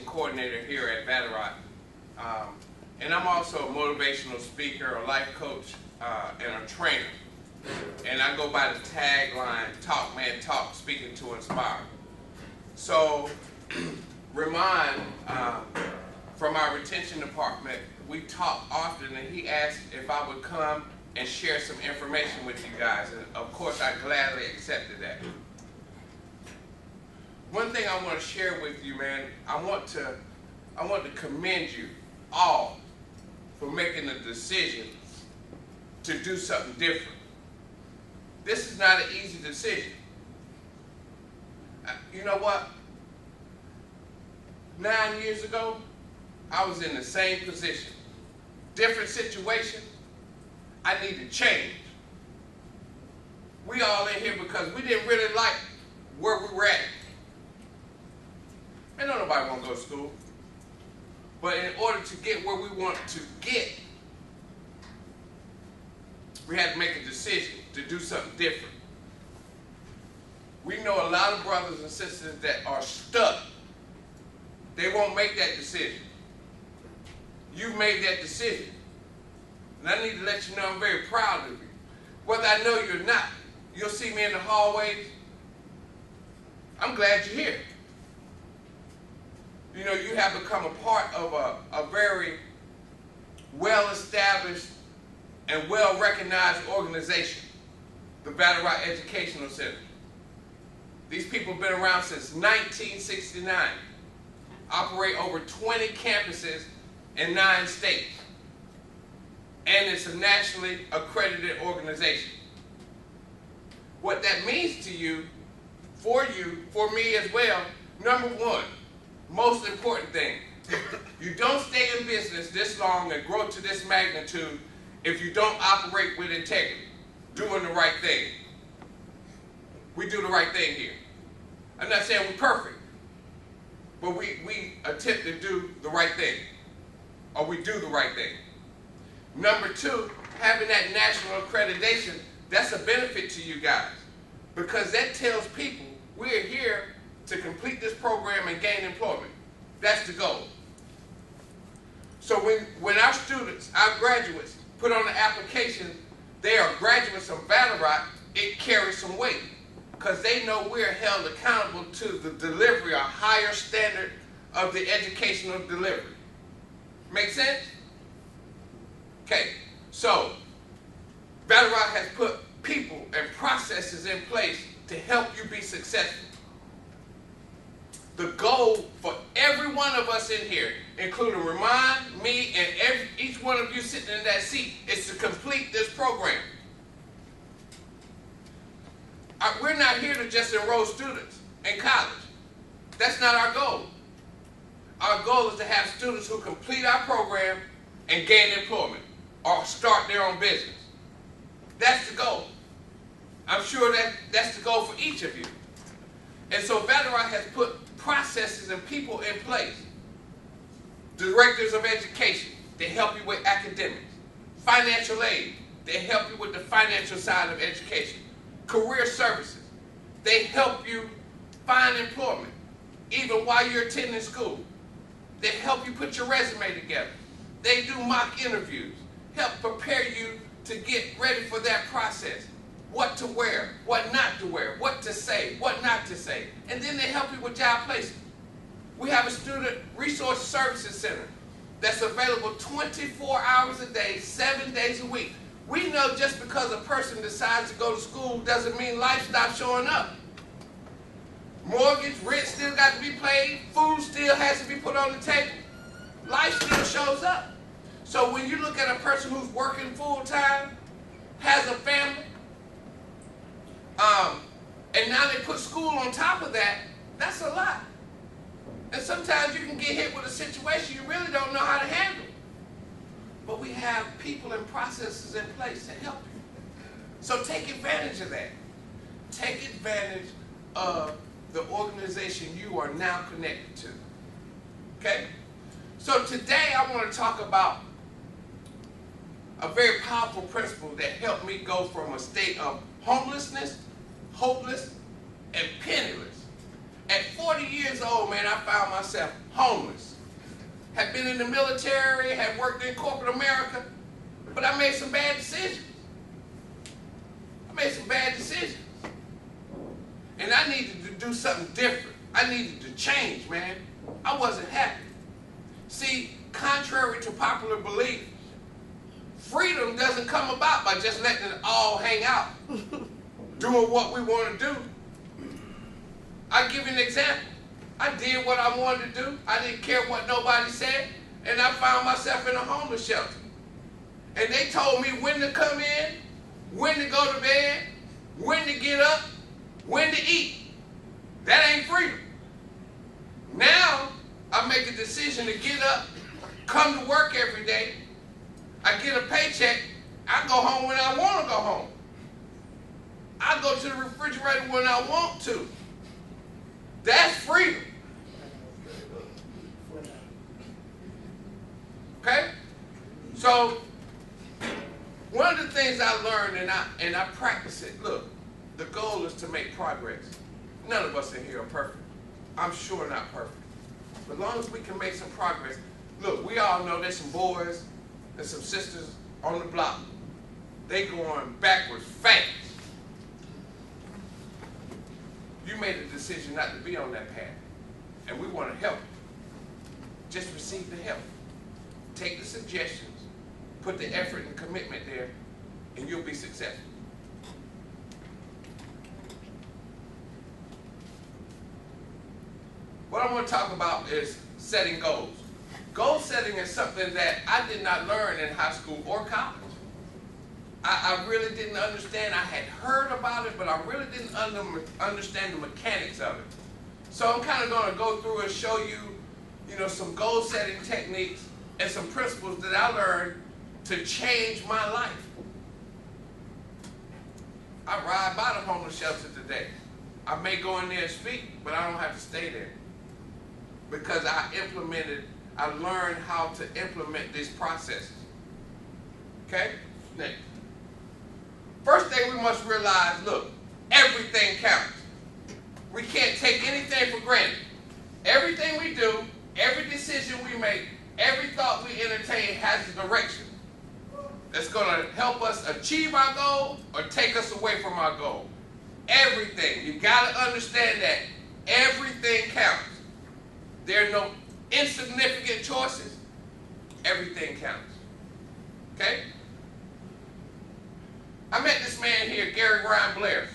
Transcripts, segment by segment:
Coordinator here at Pt1, and I'm also a motivational speaker, a life coach, and a trainer. And I go by the tagline, TalkManTalk, speaking to inspire. So, Ramon, from our retention department, we talk often, and he asked if I would come and share some information with you guys, and of course I gladly accepted that. One thing I want to share with you, man, I want to commend you all for making a decision to do something different. This is not an easy decision. You know what? 9 years ago, I was in the same position. Different situation. I needed change. We all in here because we didn't really like where we were at. And don't nobody want to go to school. But in order to get where we want to get, we had to make a decision to do something different. We know a lot of brothers and sisters that are stuck. They won't make that decision. You made that decision. And I need to let you know I'm very proud of you. Whether I know you or not, you'll see me in the hallways. I'm glad you're here. You know, you have become a part of a very well-established and well-recognized organization, the Pt1 Educational Center. These people have been around since 1969, operate over 20 campuses in 9 states, and it's a nationally accredited organization. What that means to you, for me as well, number one, most important thing, you don't stay in business this long and grow to this magnitude if you don't operate with integrity, doing the right thing. We do the right thing here. I'm not saying we're perfect, but we attempt to do the right thing, or we do the right thing. Number two, having that national accreditation, that's a benefit to you guys, because that tells people we're here to complete this program and gain employment. That's the goal. So when our students, our graduates, put on the application, they are graduates of Pt1, it carries some weight, because they know we're held accountable to the delivery, a higher standard of the educational delivery. Make sense? Okay, so Pt1 has put people and processes in place to help you be successful. The goal for every one of us in here, including Ramon, me, and each one of you sitting in that seat, is to complete this program. We're not here to just enroll students in college. That's not our goal. Our goal is to have students who complete our program and gain employment or start their own business. That's the goal. I'm sure that's the goal for each of you. And so Pt1 has put processes and people in place. Directors of education, they help you with academics. Financial aid, they help you with the financial side of education. Career services, they help you find employment, even while you're attending school. They help you put your resume together. They do mock interviews, help prepare you to get ready for that process. What to wear, what not to wear, what to say, what not to say. And then they help you with job placement. We have a student resource services center that's available 24 hours a day, 7 days a week. We know just because a person decides to go to school doesn't mean life stops showing up. Mortgage, rent still got to be paid, food still has to be put on the table. Life still shows up. So when you look at a person who's working full time, has a family, and now they put school on top of that, That's a lot. And sometimes you can get hit with a situation you really don't know how to handle. But we have people and processes in place to help you. So take advantage of that. Take advantage of the organization you are now connected to. Okay? So today I want to talk about a very powerful principle that helped me go from a state of homelessness, hopeless, and penniless. At 40 years old, man, I found myself homeless. Had been in the military, had worked in corporate America, but I made some bad decisions. And I needed to do something different. I needed to change, man. I wasn't happy. See, contrary to popular belief, freedom doesn't come about by just letting it all hang out, doing what we want to do. I'll give you an example. I did what I wanted to do. I didn't care what nobody said, and I found myself in a homeless shelter. And they told me when to come in, when to go to bed, when to get up, when to eat. That ain't freedom. Now, I make a decision to get up, come to work every day. I get a paycheck. I go home when I want to go home. I go to the refrigerator when I want to. That's freedom. Okay? So, one of the things I learned and I practice it, look, the goal is to make progress. None of us in here are perfect. I'm sure not perfect. But as long as we can make some progress, look, we all know there's some boys and some sisters on the block. They going backwards fast. You made a decision not to be on that path. And we want to help you. Just receive the help. Take the suggestions, put the effort and commitment there, and you'll be successful. What I want to talk about is setting goals. Goal setting is something that I did not learn in high school or college. I really didn't understand. I had heard about it, but I really didn't understand the mechanics of it. So I'm kind of going to go through and show you, some goal setting techniques and some principles that I learned to change my life. I ride by the homeless shelter today. I may go in there and speak, but I don't have to stay there. Because I learned how to implement these processes. Okay? Next. First thing we must realize, look, everything counts. We can't take anything for granted. Everything we do, every decision we make, every thought we entertain has a direction that's going to help us achieve our goal or take us away from our goal. Everything. You got to understand that everything counts. There are no insignificant choices. Everything counts. Okay? I met this man here, Gary Ryan Blair,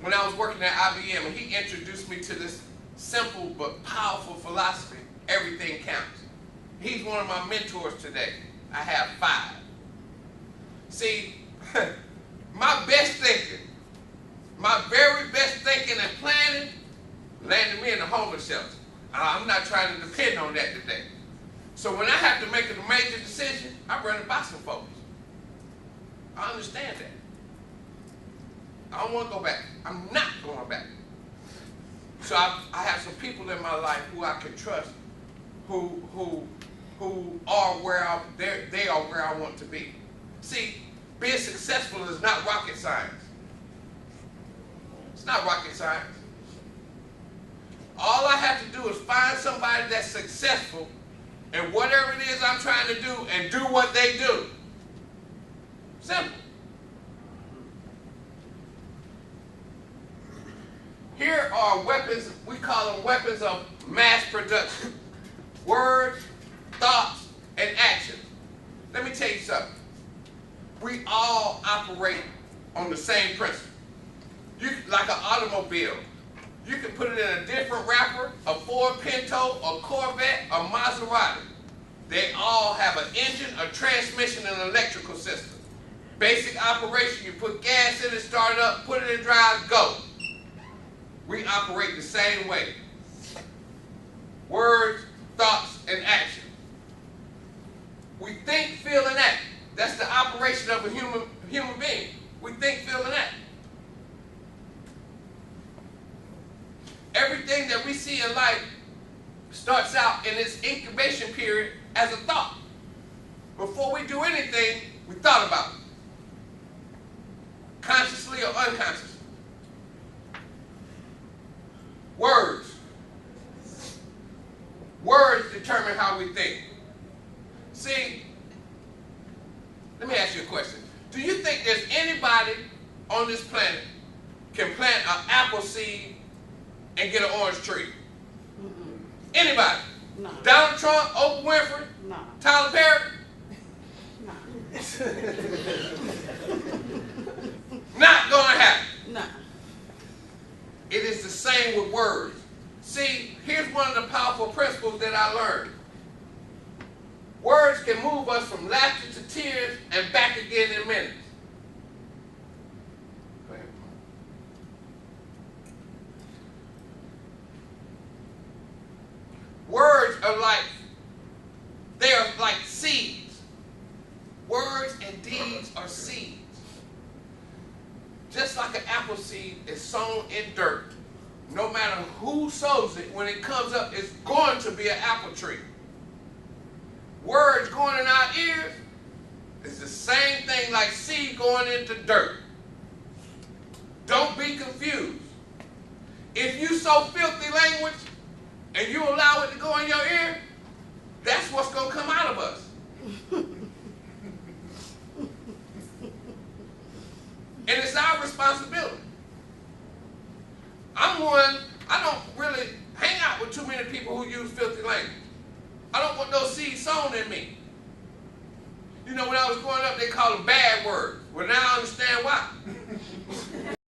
when I was working at IBM, and he introduced me to this simple but powerful philosophy: everything counts. He's one of my mentors today. I have 5. See, my best thinking, my very best thinking and planning landed me in a homeless shelter. I'm not trying to depend on that today. So when I have to make a major decision, I run it by some folks. I understand that. I don't want to go back. I'm not going back. So I have some people in my life who I can trust, who are where they are where I want to be. See, being successful is not rocket science. It's not rocket science. All I have to do is find somebody that's successful in whatever it is I'm trying to do and do what they do. Simple. Here are weapons, we call them weapons of mass production. Words, thoughts, and actions. Let me tell you something. We all operate on the same principle. Like an automobile. You can put it in a different wrapper, a Ford Pinto, a Corvette, a Maserati. They all have an engine, a transmission, and an electrical system. Basic operation, you put gas in it, start it up, put it in drive, go. We operate the same way. Words, thoughts, and action. We think, feel, and act. That's the operation of a human being. We think, feel, and act. Everything that we see in life starts out in its incubation period as a thought. Before we do anything, we thought about it, consciously or unconsciously. Words. Words determine how we think. See, let me ask you a question. Do you think there's anybody on this planet can plant an apple seed and get an orange tree? Mm-mm. Anybody? No. Donald Trump, Oprah Winfrey, No. Tyler Perry? No. Not gonna happen. No. It is the same with words. See, here's one of the powerful principles that I learned. Words can move us from laughter to tears and back again in minutes. Go ahead. Words are like seeds. Words and deeds are seeds. Just like an apple seed is sown in dirt, no matter who sows it, when it comes up, it's going to be an apple tree. Words going in our ears is the same thing like seed going into dirt. Don't be confused. If you sow filthy language and you allow it to go in your ear, that's what's going to come out of us. And it's our responsibility. I don't really hang out with too many people who use filthy language. I don't want those seeds sown in me. You know, when I was growing up, they called them bad words. Well, now I understand why.